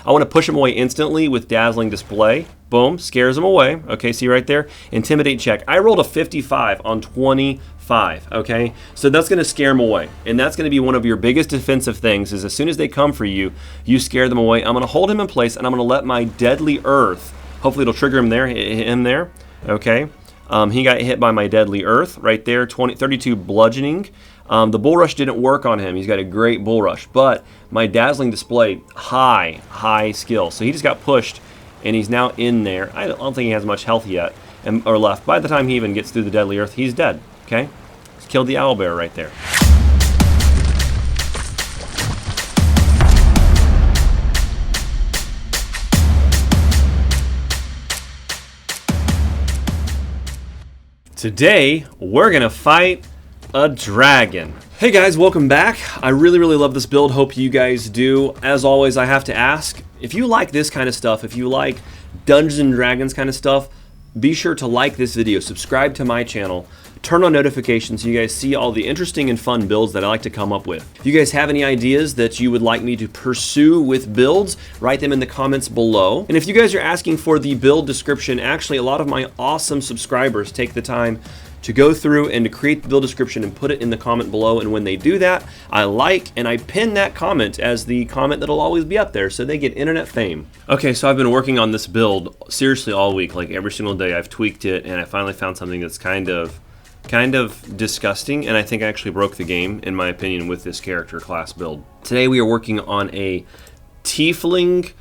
I want to push him away instantly with Dazzling Display. Boom, scares him away. Okay, see right there? Intimidate check. I rolled a 55 on 25, okay? So that's going to scare him away. And that's going to be one of your biggest defensive things is as soon as they come for you, you scare them away. I'm going to hold him in place, and I'm going to let my Deadly Earth, hopefully it'll trigger him there, hit him there, okay? He got hit by my Deadly Earth right there, 32 bludgeoning. The Bull Rush didn't work on him. He's got a great Bull Rush. But my Dazzling Display, high skill. So he just got pushed, and he's now in there. I don't think he has much health yet or left. By the time he even gets through the Deadly Earth, he's dead. Okay? He's killed the owlbear right there. Today, we're going to fight a dragon. Hey guys, welcome back. I really love this build. Hope you guys do. As always, I have to ask, if you like this kind of stuff, if you like Dungeons and Dragons kind of stuff, be sure to like this video, subscribe to my channel, turn on notifications so you guys see all the interesting and fun builds that I like to come up with. If you guys have any ideas that you would like me to pursue with builds, write them in the comments below. And if you guys are asking for the build description, actually a lot of my awesome subscribers take the time to go through and to create the build description and put it in the comment below, and when they do that, I like and I pin that comment as the comment that'll always be up there, so they get internet fame. Okay, so I've been working on this build seriously all week, like every single day I've tweaked it, and I finally found something that's kind of disgusting, and I think I actually broke the game, in my opinion, with this character class build. Today we are working on a Tiefling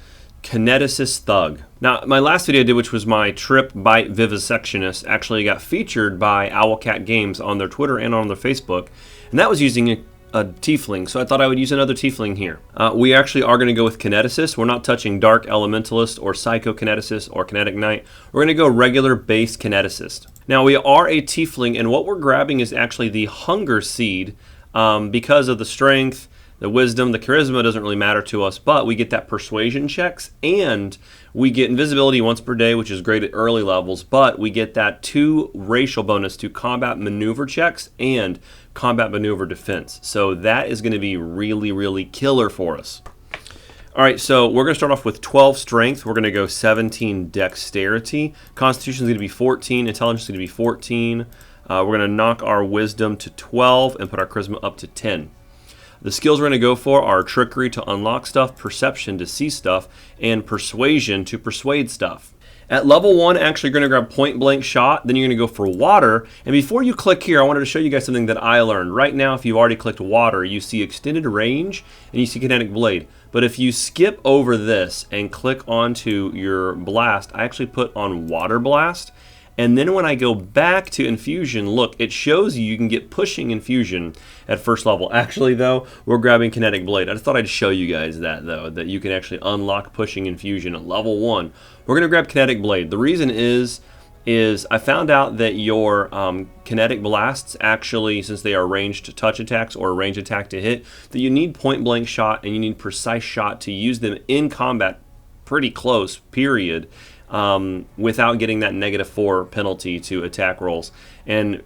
Kineticist Thug. Now, my last video I did, which was my Trip Bite Vivisectionist, actually got featured by Owlcat Games on their Twitter and on their Facebook, and that was using a Tiefling, so I thought I would use another Tiefling here. We actually are going to go with Kineticist. We're not touching Dark Elementalist or Psycho Kineticist or Kinetic Knight. We're going to go regular base Kineticist. Now, we are a Tiefling, and what we're grabbing is actually the Hunger Seed because of the strength, the wisdom, the charisma doesn't really matter to us, but we get that persuasion checks, and we get invisibility once per day, which is great at early levels, but we get that 2 racial bonus to combat maneuver checks and combat maneuver defense. So that is going to be really killer for us. All right, so we're going to start off with 12 strength. We're going to go 17 dexterity. Constitution is going to be 14. Intelligence is going to be 14. We're going to knock our wisdom to 12 and put our charisma up to 10. The skills we're going to go for are trickery to unlock stuff, perception to see stuff, and persuasion to persuade stuff. At level 1, actually, you're going to grab point blank shot, then you're going to go for water. And before you click here, I wanted to show you guys something that I learned. Right now, if you've already clicked water, you see extended range and you see Kinetic Blade. But if you skip over this and click onto your blast, I actually put on water blast. And then when I go back to infusion, look, it shows you can get pushing infusion at first level. Actually, though, we're grabbing Kinetic Blade. I just thought I'd show you guys that, though, that you can actually unlock pushing infusion at level 1. We're going to grab Kinetic Blade. The reason is I found out that your kinetic blasts actually, since they are ranged touch attacks or range attack to hit, that you need point blank shot and you need precise shot to use them in combat pretty close, period. Without getting that -4 penalty to attack rolls. And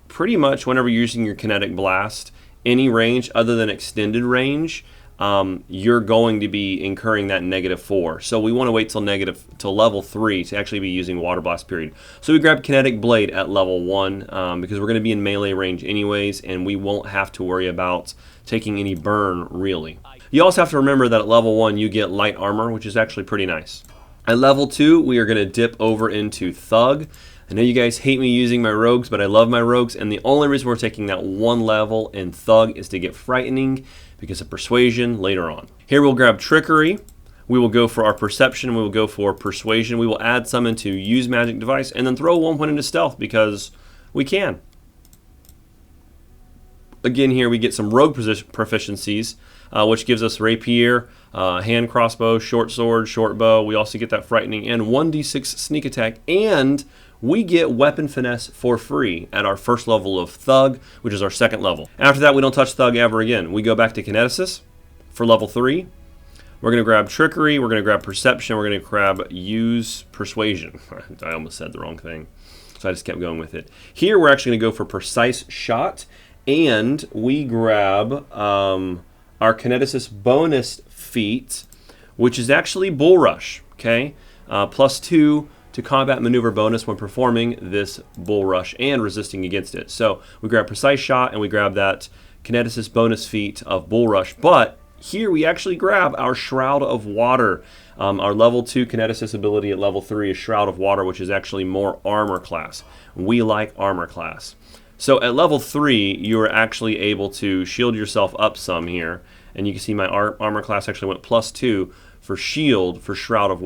pretty much whenever you're using your kinetic blast, any range other than extended range, you're going to be incurring that -4. So we want to wait till level 3 to actually be using water blast, period. So we grab Kinetic Blade at level 1 because we're going to be in melee range anyways, and we won't have to worry about taking any burn, really. You also have to remember that at level 1 you get light armor, which is actually pretty nice. At level 2, we are going to dip over into Thug. I know you guys hate me using my rogues, but I love my rogues, and the only reason we're taking that 1 level in Thug is to get frightening because of persuasion later on. Here we'll grab trickery. We will go for our perception. We will go for persuasion. We will add some into use magic device, and then throw 1 point into stealth because we can. Again, here we get some rogue proficiencies, which gives us rapier, hand crossbow, short sword, short bow. We also get that frightening and 1d6 sneak attack, and we get weapon finesse for free at our first level of Thug, which is our 2nd level. After that, we don't touch Thug ever again. We go back to Kineticist for level 3. We're going to grab trickery, we're going to grab perception, we're going to grab use persuasion. I almost said the wrong thing, so I just kept going with it. Here we're actually going to go for precise shot, and we grab our Kineticist bonus feat, which is actually Bull Rush. Okay, +2 to combat maneuver bonus when performing this Bull Rush and resisting against it. So we grab Precise Shot and we grab that Kineticist bonus feat of Bull Rush, but here we actually grab our Shroud of Water. Our level 2 Kineticist ability at level 3 is Shroud of Water, which is actually more armor class. We like armor class. So at level 3, you're actually able to shield yourself up some here. And you can see my armor class actually went +2 for shield for Shroud of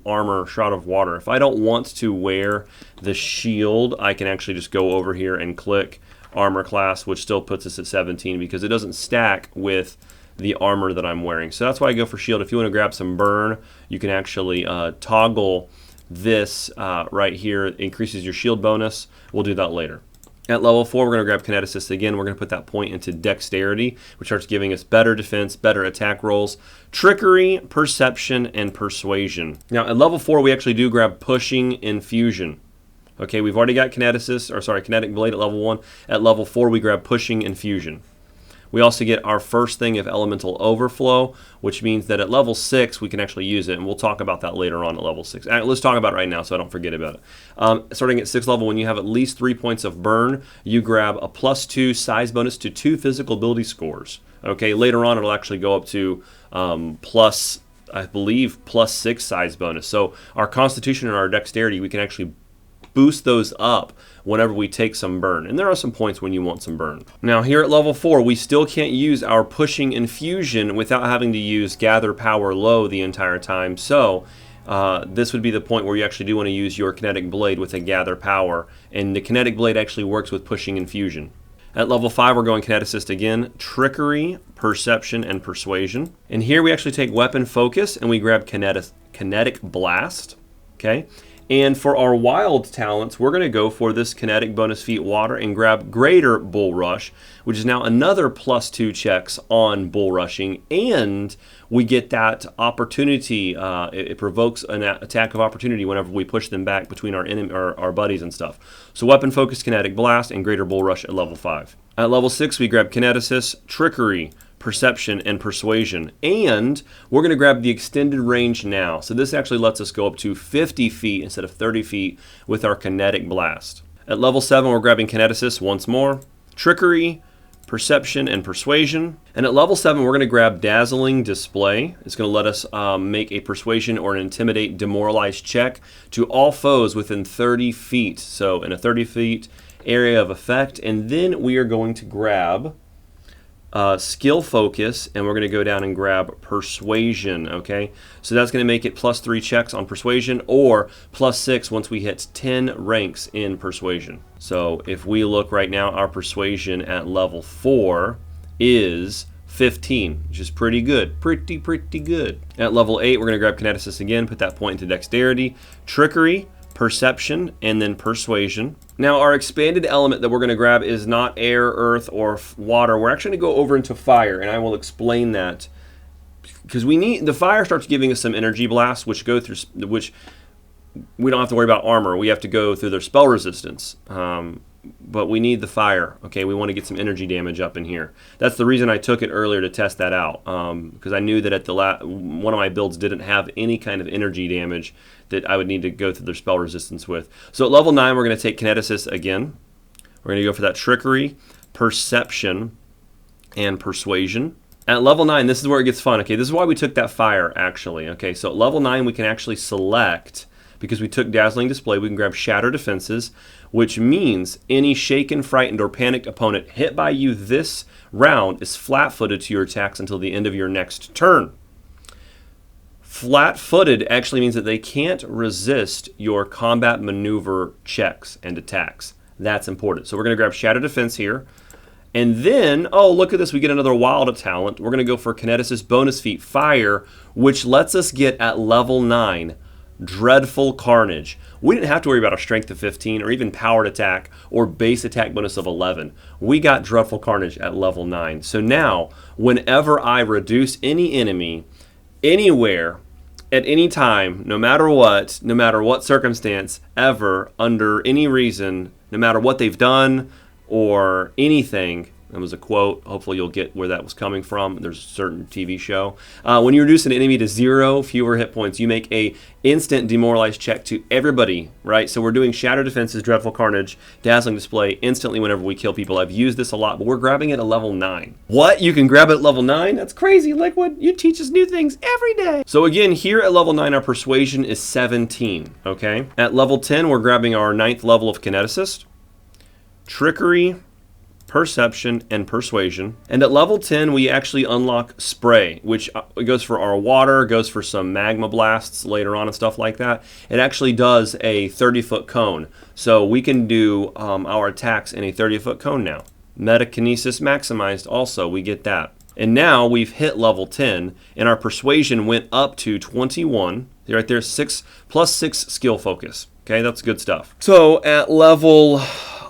Armor, Shroud of Water. If I don't want to wear the shield, I can actually just go over here and click armor class, which still puts us at 17 because it doesn't stack with the armor that I'm wearing. So that's why I go for shield. If you want to grab some burn, you can actually toggle this right here. It increases your shield bonus. We'll do that later. At level 4, we're going to grab Kineticist again. We're going to put that point into Dexterity, which starts giving us better defense, better attack rolls, Trickery, Perception, and Persuasion. Now, at level 4, we actually do grab Pushing Infusion. Okay, we've already got Kinetic Blade at level 1. At level 4, we grab Pushing Infusion. We also get our first thing of Elemental Overflow, which means that at level 6 we can actually use it, and we'll talk about that later on at level 6. Let's talk about it right now so I don't forget about it. Starting at 6th level, when you have at least 3 points of burn, you grab a +2 size bonus to 2 physical ability scores. Okay, later on it'll actually go up to I believe +6 size bonus. So our Constitution and our Dexterity, we can actually boost those up whenever we take some burn. And there are some points when you want some burn. Now here at level 4, we still can't use our Pushing Infusion without having to use Gather Power Low the entire time. So this would be the point where you actually do want to use your Kinetic Blade with a Gather Power. And the Kinetic Blade actually works with Pushing Infusion. At level 5, we're going Kineticist again. Trickery, Perception, and Persuasion. And here we actually take Weapon Focus and we grab Kinetic Blast. Okay. And for our wild talents, we're going to go for this Kinetic bonus feat Water and grab Greater Bull Rush, which is now another +2 checks on bull rushing, and we get that opportunity. It provokes an attack of opportunity whenever we push them back between our buddies and stuff. So Weapon Focus, Kinetic Blast, and Greater Bull Rush at level 5. At level 6, we grab Kineticist, Trickery, Perception, and Persuasion, and we're going to grab the Extended Range now. So this actually lets us go up to 50 feet instead of 30 feet with our Kinetic Blast. At level 7, we're grabbing Kineticist once more, Trickery, Perception, and Persuasion. And at level 7, we're going to grab Dazzling Display. It's going to let us make a Persuasion or an Intimidate Demoralize check to all foes within 30 feet. So in a 30 feet area of effect. And then we are going to grab Skill Focus, and we're going to go down and grab Persuasion. Okay, so that's going to make it +3 checks on Persuasion, or +6 once we hit 10 ranks in Persuasion. So if we look right now, our Persuasion at level 4 is 15, which is pretty good. Pretty good. At level 8, we're going to grab Kineticist again, put that point into Dexterity, Trickery, Perception, and then Persuasion. Now our expanded element that we're going to grab is not air, earth, or water. We're actually going to go over into fire, and I will explain that because the fire starts giving us some energy blasts, which we don't have to worry about armor. We have to go through their spell resistance, but we need the fire. Okay, we want to get some energy damage up in here. That's the reason I took it earlier to test that out, because I knew that at one of my builds didn't have any kind of energy damage that I would need to go through their spell resistance with. So at level 9, we're going to take Kineticist again. We're going to go for that Trickery, Perception, and Persuasion. At level 9, this is where it gets fun. Okay, this is why we took that fire, actually. Okay, so at level 9, we can actually select, because we took Dazzling Display, we can grab Shatter Defenses, which means any shaken, frightened, or panicked opponent hit by you this round is flat-footed to your attacks until the end of your next turn. Flat-footed actually means that they can't resist your combat maneuver checks and attacks. That's important. So we're going to grab Shatter Defense here. And then, oh, look at this, we get another wild talent. We're going to go for Kineticist bonus feat Fire, which lets us get at level 9 Dreadful Carnage. We didn't have to worry about a strength of 15 or even powered attack or base attack bonus of 11. We got Dreadful Carnage at level 9. So now, whenever I reduce any enemy anywhere, at any time, no matter what circumstance, ever, under any reason, no matter what they've done or anything, That was a quote. Hopefully you'll get where that was coming from. There's a certain TV show. When you reduce an enemy to 0, fewer hit points, you make a instant demoralize check to everybody, right? So we're doing Shatter Defenses, Dreadful Carnage, Dazzling Display instantly whenever we kill people. I've used this a lot, but we're grabbing it at level 9. What? You can grab it at level 9? That's crazy, Liquid. You teach us new things every day. So again, here at level 9, our Persuasion is 17, okay? At level 10, we're grabbing our 9th level of Kineticist, Trickery, Perception, and Persuasion. And at level 10, we actually unlock Spray, which goes for our water, goes for some magma blasts later on and stuff like that. It actually does a 30-foot cone. So we can do our attacks in a 30-foot cone now. Metakinesis maximized also, we get that. And now we've hit level 10, and our Persuasion went up to 21. Right there, 6 plus 6 skill focus. Okay, that's good stuff. So at level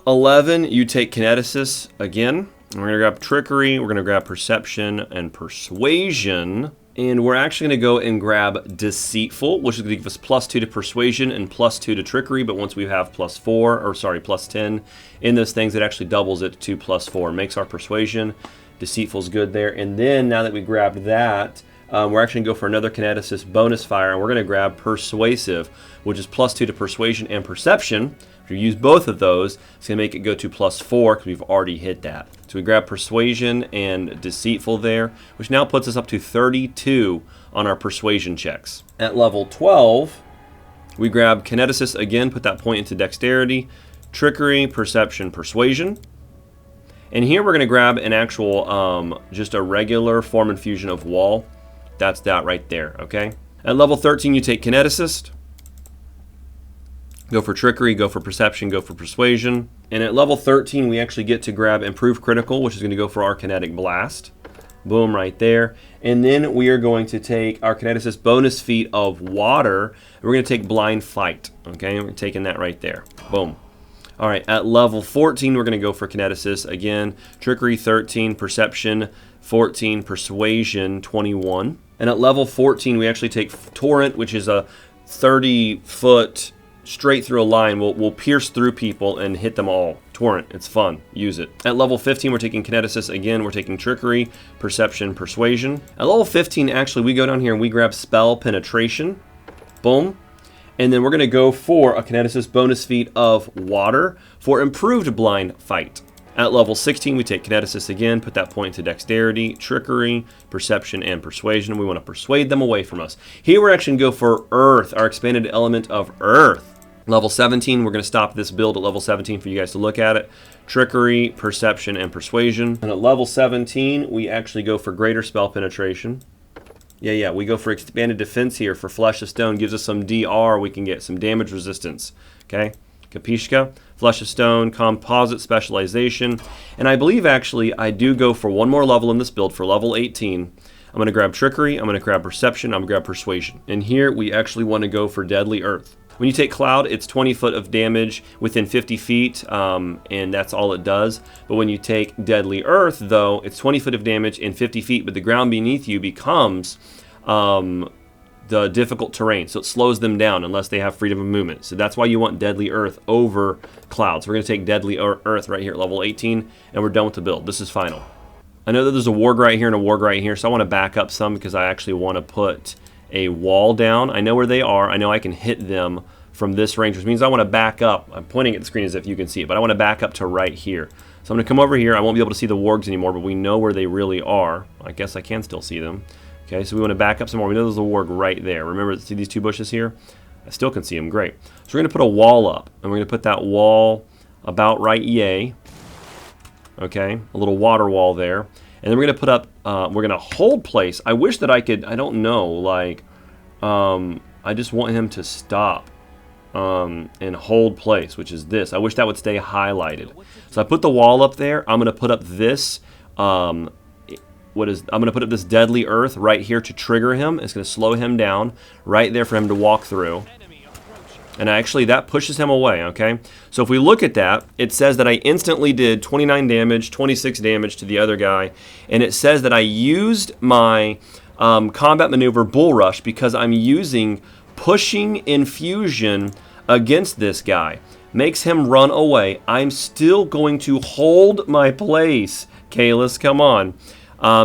11, you take Kineticist again. We're going to grab Trickery, we're going to grab Perception and Persuasion. And we're actually going to go and grab Deceitful, which is going to give us +2 to Persuasion and +2 to Trickery. But once we have +10 in those things, it actually doubles it to +4. Makes our Persuasion. Deceitful's good there. And then now that we grabbed that, we're actually going to go for another Kineticist bonus fire, and we're going to grab Persuasive, which is +2 to Persuasion and Perception. If you use both of those, it's going to make it go to +4 because we've already hit that. So we grab Persuasion and Deceitful there, which now puts us up to 32 on our Persuasion checks. At level 12, we grab Kineticist again, put that point into Dexterity, Trickery, Perception, Persuasion. And here we're going to grab an actual, just a regular Form and Fusion of Wall. That's that right there, okay? At level 13, you take Kineticist. Go for Trickery, go for Perception, go for Persuasion. And at level 13, we actually get to grab Improve Critical, which is going to go for our Kinetic Blast. Boom, right there. And then we are going to take our Kineticist bonus feat of Water. And we're going to take Blind Fight, okay? We're taking that right there. Boom. All right, at level 14, we're going to go for Kineticist again. Trickery 13, Perception 14, Persuasion 21. And at level 14, we actually take Torrent, which is a 30-foot straight through a line. We'll pierce through people and hit them all. Torrent, it's fun. Use it. At level 15, we're taking Kineticist again. We're taking Trickery, Perception, Persuasion. At level 15, actually, we go down here and we grab Spell Penetration. Boom. And then we're going to go for a Kineticist bonus feat of Water for Improved Blind Fight. At level 16, we take Kineticist again, put that point to Dexterity, Trickery, Perception, and Persuasion. We want to persuade them away from us. Here we're actually going to go for Earth, our expanded element of Earth. Level 17, we're going to stop this build at level 17 for you guys to look at it. Trickery, Perception, and Persuasion. And at level 17, we actually go for Greater Spell Penetration. Yeah, we go for Expanded Defense here for Flesh of Stone. Gives us some DR. We can get some damage resistance. Okay? Kapishka, Flesh of Stone, Composite Specialization. And I believe, actually, I do go for one more level in this build for level 18. I'm going to grab Trickery. I'm going to grab Perception. I'm going to grab Persuasion. And here, we actually want to go for Deadly Earth. When you take Cloud, it's 20 foot of damage within 50 feet, and that's all it does. But when you take Deadly Earth, though, it's 20 foot of damage in 50 feet, but the ground beneath you becomes the difficult terrain, so it slows them down unless they have freedom of movement. So that's why you want Deadly Earth over Cloud. So we're going to take Deadly Earth right here at level 18, and we're done with the build. This is final. I know that there's a Warg right here and a Warg right here, so I want to back up some because I actually want to put a wall down. I know where they are. I know I can hit them from this range, which means I want to back up. I'm pointing at the screen as if you can see it, but I want to back up to right here. So I'm going to come over here. I won't be able to see the wargs anymore, but we know where they really are. I guess I can still see them. Okay, so we want to back up some more. We know there's a warg right there. Remember, see these two bushes here? I still can see them. Great. So we're going to put a wall up, and we're going to put that wall about right yay. Okay, a little water wall there. And then we're going to put up, we're going to hold place. I wish that I could, I don't know, like, I just want him to stop and hold place, which is this. I wish that would stay highlighted. So I put the wall up there. I'm going to put up this, I'm going to put up this Deadly Earth right here to trigger him. It's going to slow him down right there for him to walk through. And actually, that pushes him away, okay? So if we look at that, it says that I instantly did 29 damage, 26 damage to the other guy. And it says that I used my combat maneuver Bull Rush because I'm using Pushing Infusion against this guy. Makes him run away. I'm still going to hold my place Kalis, come on.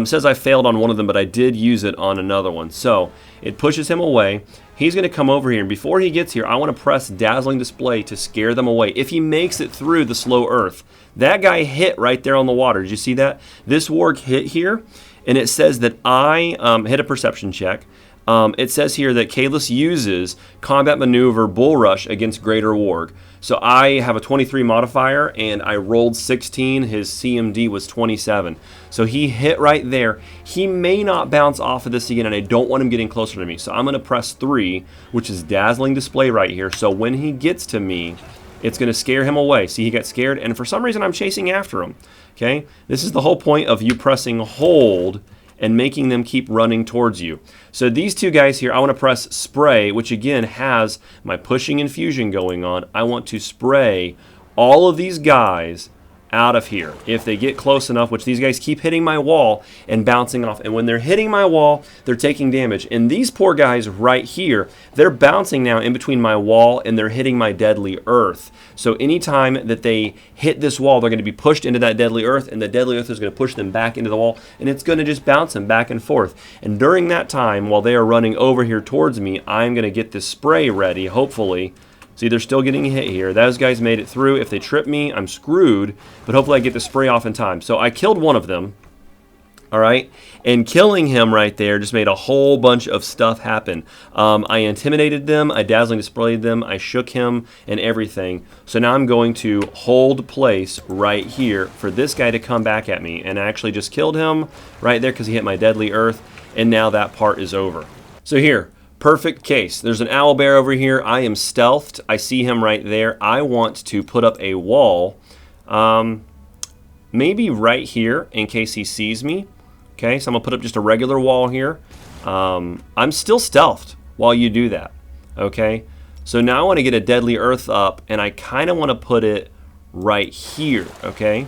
Says I failed on one of them, but I did use it on another one. So it pushes him away. He's going to come over here, and before he gets here, I want to press Dazzling Display to scare them away. If he makes it through the slow earth, that guy hit right there on the water. Did you see that? This warg hit here, and it says that I hit a perception check. It says here that Kalis uses combat maneuver bull rush against greater warg. So I have a 23 modifier and I rolled 16. His CMD was 27. So he hit right there. He may not bounce off of this again, and I don't want him getting closer to me. So I'm going to press 3, which is Dazzling Display right here. So when he gets to me, it's going to scare him away. See, he got scared, and for some reason I'm chasing after him. Okay, this is the whole point of you pressing hold and making them keep running towards you. So these two guys here, I want to press spray, which again has my pushing infusion going on. I want to spray all of these guys out of here if they get close enough, which these guys keep hitting my wall and bouncing off. And when they're hitting my wall, they're taking damage. And these poor guys right here, they're bouncing now in between my wall and they're hitting my deadly earth. So anytime that they hit this wall, they're going to be pushed into that deadly earth, and the deadly earth is going to push them back into the wall, and it's going to just bounce them back and forth. And during that time, while they are running over here towards me, I'm going to get this spray ready, hopefully. See, they're still getting hit here. Those guys made it through. If they trip me, I'm screwed. But hopefully I get the spray off in time. So I killed one of them. All right. And killing him right there just made a whole bunch of stuff happen. I intimidated them. I dazzling displayed them. I shook him and everything. So now I'm going to hold place right here for this guy to come back at me. And I actually just killed him right there because he hit my deadly earth. And now that part is over. So here. Perfect case. There's an owlbear over here. I am stealthed. I see him right there. I want to put up a wall, maybe right here in case he sees me. Okay, so I'm going to put up just a regular wall here. I'm still stealthed while you do that. Okay, so now I want to get a deadly earth up, and I kind of want to put it right here. Okay,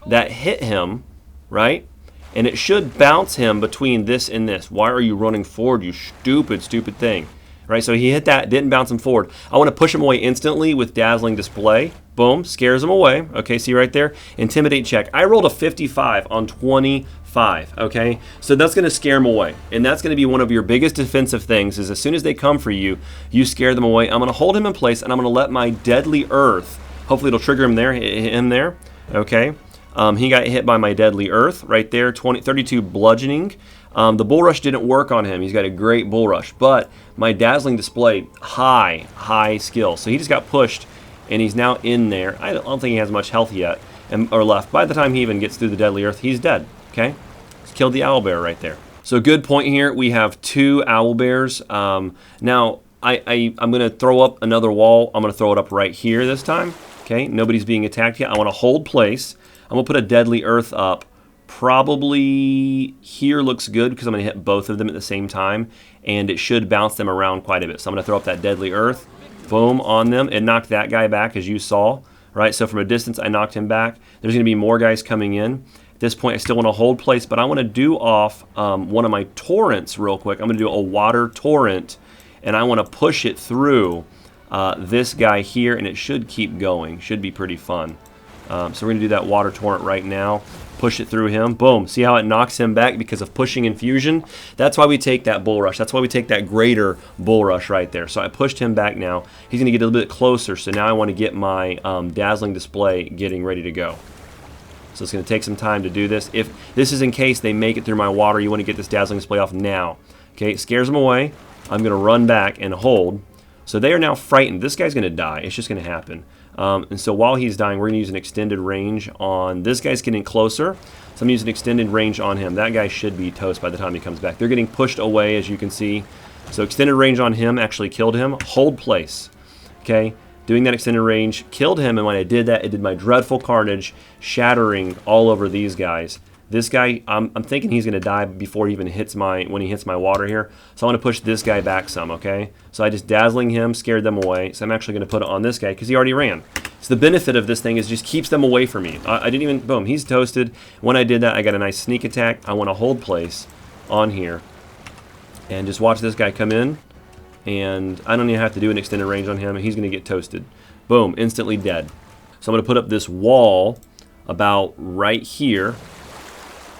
that hit him, right? And it should bounce him between this and this. Why are you running forward, you stupid, stupid thing? Right, so he hit that, didn't bounce him forward. I want to push him away instantly with Dazzling Display. Boom, scares him away. Okay, see right there? Intimidate check. I rolled a 55 on 25, okay? So that's going to scare him away. And that's going to be one of your biggest defensive things is as soon as they come for you, you scare them away. I'm going to hold him in place, and I'm going to let my Deadly Earth, hopefully it'll trigger him there, hit him there, okay? He got hit by my Deadly Earth right there, 32 bludgeoning. The Bull Rush didn't work on him. He's got a great Bull Rush, but my Dazzling Display, high skill. So he just got pushed, and he's now in there. I don't think he has much health yet, or left. By the time he even gets through the Deadly Earth, he's dead, okay? He's killed the owlbear right there. So good point here. We have 2 owlbears. Now, I'm going to throw up another wall. I'm going to throw it up right here this time, okay? Nobody's being attacked yet. I want to hold place. I'm going to put a Deadly Earth up. Probably here looks good because I'm going to hit both of them at the same time, and it should bounce them around quite a bit. So I'm going to throw up that Deadly Earth, boom, on them. It knocked that guy back, as you saw, right? So from a distance, I knocked him back. There's going to be more guys coming in. At this point, I still want to hold place, but I want to do off one of my torrents real quick. I'm going to do a water torrent, and I want to push it through this guy here, and it should keep going. Should be pretty fun. So we're going to do that water torrent right now. Push it through him. Boom. See how it knocks him back because of pushing infusion? That's why we take that Bull Rush. That's why we take that greater Bull Rush right there. So I pushed him back now. He's going to get a little bit closer. So now I want to get my Dazzling Display getting ready to go. So it's going to take some time to do this. If this is in case they make it through my water, you want to get this Dazzling Display off now. Okay, it scares them away. I'm going to run back and hold. So they are now frightened. This guy's going to die. It's just going to happen. And so while he's dying, we're going to use an extended range on... This guy's getting closer, so I'm going to use an extended range on him. That guy should be toast by the time he comes back. They're getting pushed away, as you can see. So extended range on him actually killed him. Hold place. Okay, doing that extended range killed him, and when I did that, it did my dreadful carnage, shattering all over these guys. This guy, I'm thinking he's going to die before he even hits when he hits my water here. So I want to push this guy back some, okay? So I just dazzling him, scared them away. So I'm actually going to put it on this guy because he already ran. So the benefit of this thing is just keeps them away from me. I didn't even, boom, he's toasted. When I did that, I got a nice sneak attack. I want to hold place on here. And just watch this guy come in. And I don't even have to do an extended range on him. He's going to get toasted. Boom, instantly dead. So I'm going to put up this wall about right here.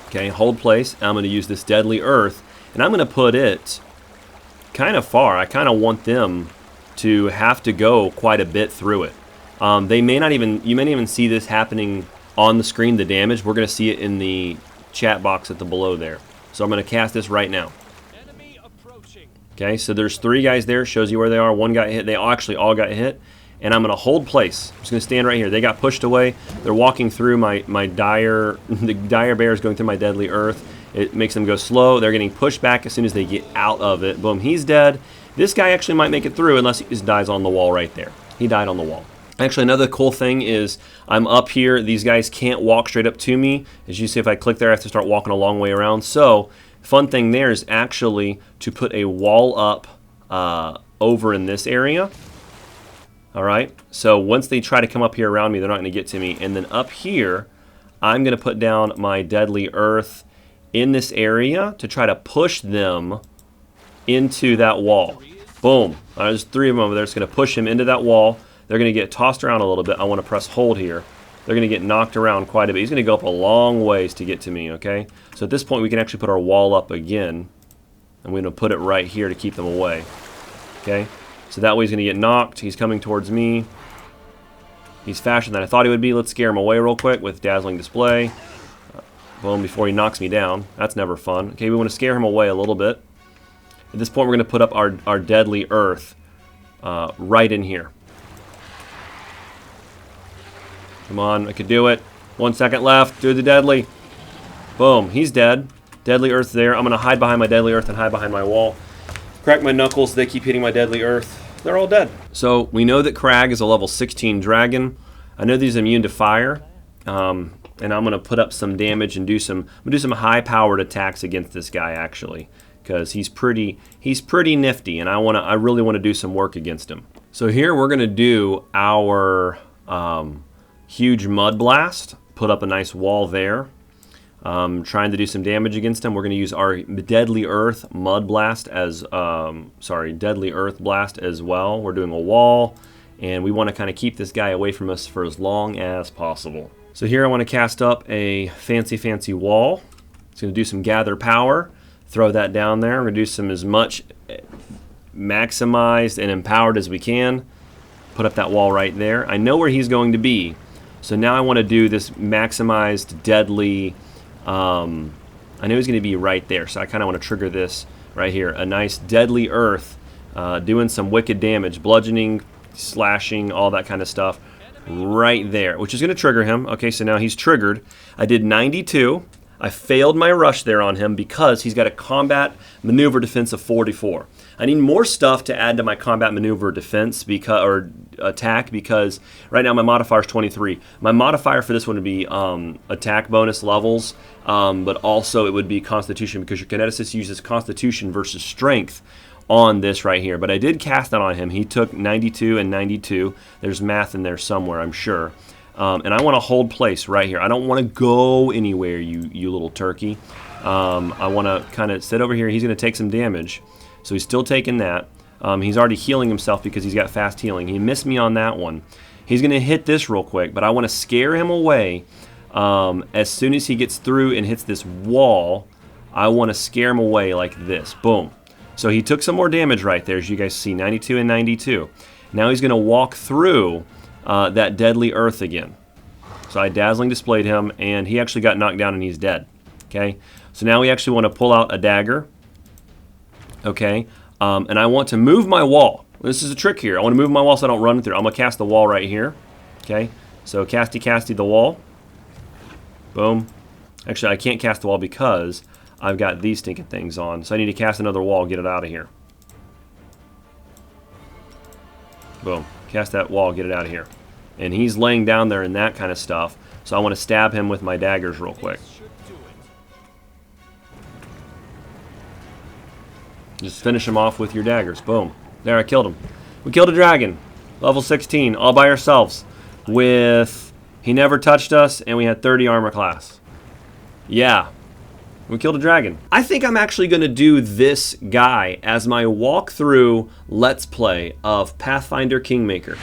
Okay, hold place. I'm going to use this Deadly Earth, and I'm going to put it kind of far. I kind of want them to have to go quite a bit through it. You may not even see this happening on the screen, the damage. We're going to see it in the chat box at the below there. So I'm going to cast this right now. Okay, so there's 3 guys there. Shows you where they are. 1 got hit. They actually all got hit. And I'm going to hold place. I'm just going to stand right here. They got pushed away. They're walking through my dire... The dire bear is going through my Deadly Earth. It makes them go slow. They're getting pushed back as soon as they get out of it. Boom, he's dead. This guy actually might make it through unless he just dies on the wall right there. He died on the wall. Actually, another cool thing is I'm up here. These guys can't walk straight up to me. As you see, if I click there, I have to start walking a long way around. So, fun thing there is actually to put a wall up over in this area. All right, so once they try to come up here around me, they're not going to get to me. And then up here, I'm going to put down my Deadly Earth in this area to try to push them into that wall. Boom. There's 3 of them over there. It's going to push him into that wall. They're going to get tossed around a little bit. I want to press hold here. They're going to get knocked around quite a bit. He's going to go up a long ways to get to me, okay? So at this point, we can actually put our wall up again. And we're going to put it right here to keep them away, okay? So that way he's going to get knocked. He's coming towards me. He's faster than I thought he would be. Let's scare him away real quick with Dazzling Display. Boom, before he knocks me down. That's never fun. Okay, we want to scare him away a little bit. At this point, we're going to put up our Deadly Earth right in here. Come on, I could do it. 1 second left. Do the Deadly. Boom, he's dead. Deadly Earth there. I'm going to hide behind my Deadly Earth and hide behind my wall. Crack my knuckles. They keep hitting my Deadly Earth. They're all dead. So we know that Crag is a level 16 dragon. I know that he's immune to fire. And I'm going to put up some damage and do some high-powered attacks against this guy, actually. Because he's pretty nifty, and I really want to do some work against him. So here we're going to do our huge Mud Blast. Put up a nice wall there. Trying to do some damage against him. We're going to use our Deadly Earth Mud Blast as, Deadly Earth Blast as well. We're doing a wall, and we want to kind of keep this guy away from us for as long as possible. So here I want to cast up a fancy wall. It's going to do some Gather Power. Throw that down there. We're going to do some as much maximized and empowered as we can. Put up that wall right there. I know where he's going to be. So now I want to do this maximized deadly... I know he's going to be right there, so I kind of want to trigger this right here. A nice Deadly Earth, doing some wicked damage, bludgeoning, slashing, all that kind of stuff right there, which is going to trigger him. Okay, so now he's triggered. I did 92. I failed my rush there on him because he's got a combat maneuver defense of 44. I need more stuff to add to my combat maneuver defense or attack because right now my modifier is 23. My modifier for this one would be attack bonus levels, but also it would be Constitution because your Kineticist uses Constitution versus Strength on this right here. But I did cast that on him. He took 92 and 92. There's math in there somewhere, I'm sure. And I want to hold place right here. I don't want to go anywhere, you little turkey. I want to kind of sit over here. He's going to take some damage. So he's still taking that. He's already healing himself because he's got fast healing. He missed me on that one. He's going to hit this real quick, but I want to scare him away. As soon as he gets through and hits this wall, I want to scare him away like this. Boom. So he took some more damage right there, as you guys see, 92 and 92. Now he's going to walk through that Deadly Earth again. So I Dazzling Displayed him, and he actually got knocked down and he's dead. Okay, so now we actually want to pull out a dagger. Okay, and I want to move my wall. This is a trick here. I want to move my wall so I don't run through. I'm going to cast the wall right here. Okay, so casty the wall. Boom. Actually, I can't cast the wall because I've got these stinking things on. So I need to cast another wall, get it out of here. Boom. Cast that wall, get it out of here. And he's laying down there and that kind of stuff. So I want to stab him with my daggers real quick. Just finish him off with your daggers. Boom. There, I killed him. We killed a dragon. Level 16, all by ourselves. With... He never touched us, and we had 30 armor class. Yeah. We killed a dragon. I think I'm actually going to do this guy as my walkthrough Let's Play of Pathfinder Kingmaker.